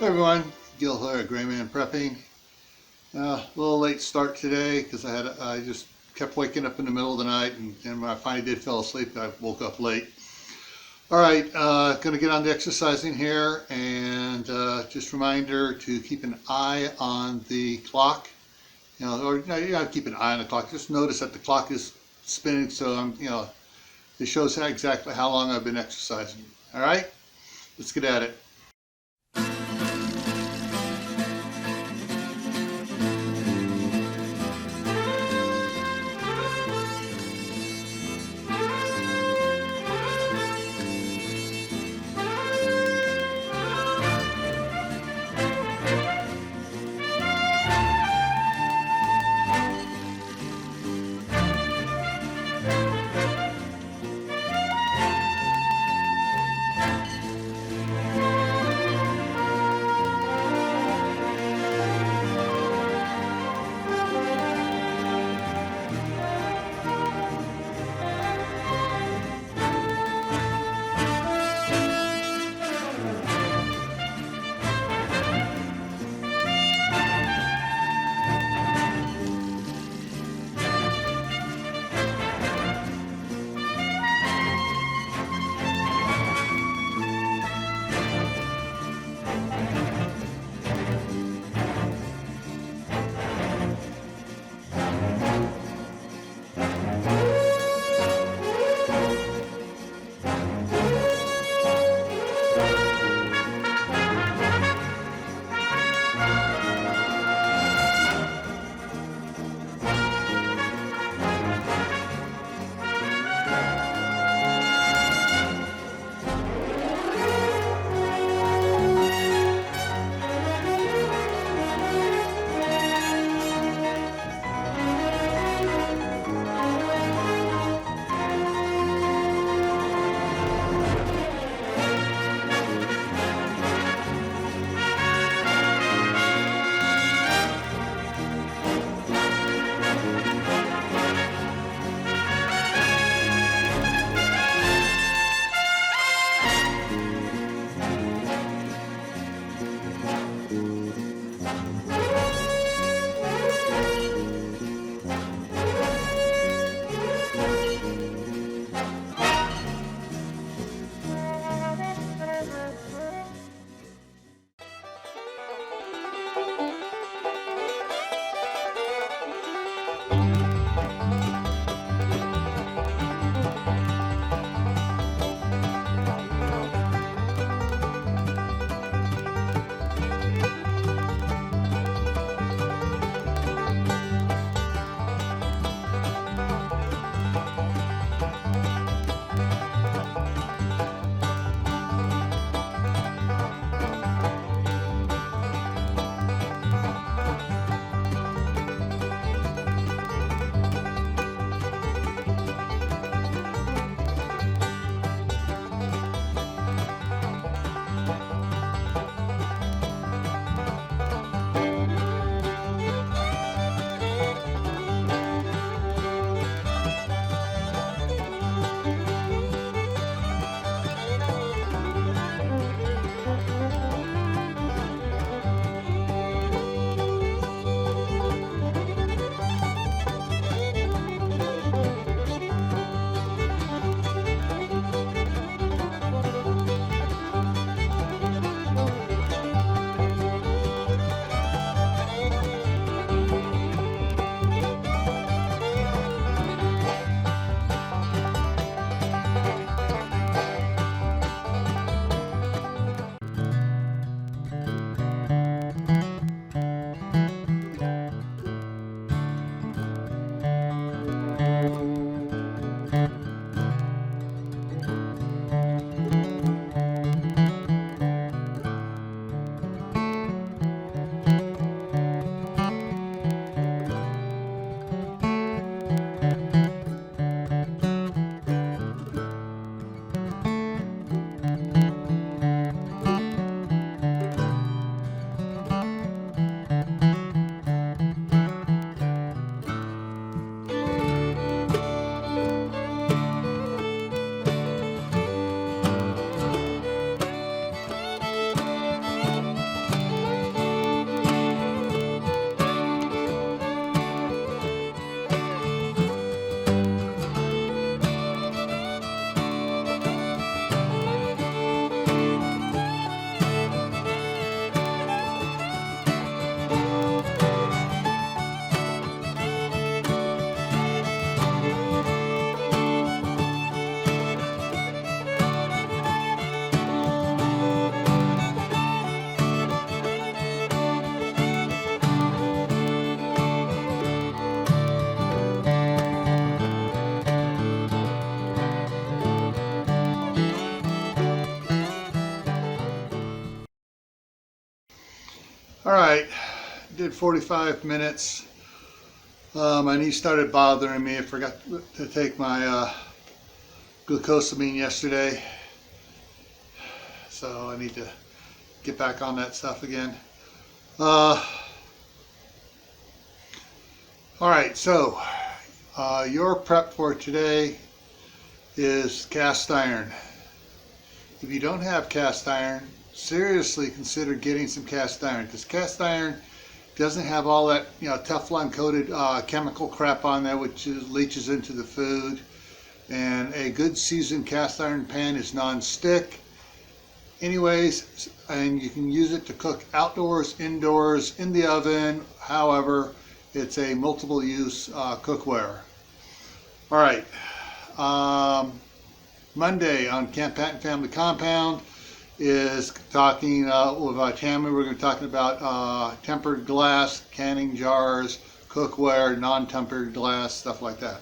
Hey everyone, Gil here at Gray Man Prepping. A little late start today because I just kept waking up in the middle of the night, and when I finally did fall asleep, I woke up late. All right, going to get on to exercising here, and just a reminder to keep an eye on the clock. You gotta keep an eye on the clock. Just notice that the clock is spinning, so it shows exactly how long I've been exercising. All right, let's get at it. All right, did 45 minutes. My knee started bothering me. I forgot to take my glucosamine yesterday, so I need to get back on that stuff again. All right, so your prep for today is cast iron. If you don't have cast iron, seriously consider getting some cast iron, because cast iron doesn't have all that, you know, Teflon coated chemical crap on there which leaches into the food. And a good seasoned cast iron pan is non-stick anyways, and you can use it to cook outdoors, indoors, in the oven. However, it's a multiple use cookware. All right, Monday on Camp Patton Family Compound is talking with Tammy. We're going to be talking about tempered glass, canning jars, cookware, non-tempered glass, stuff like that.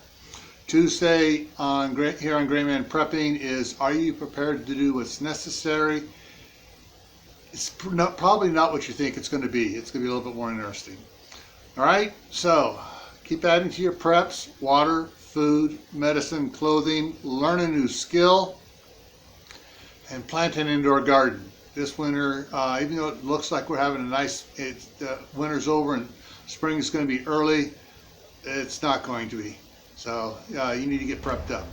Tuesday here on Gray Man Prepping is, are you prepared to do what's necessary? It's probably not what you think it's going to be. It's going to be a little bit more interesting. All right, so keep adding to your preps: water, food, medicine, clothing, learn a new skill, and plant an indoor garden. This winter, even though it looks like we're having a nice, winter's over and spring is going to be early, it's not going to be. So you need to get prepped up.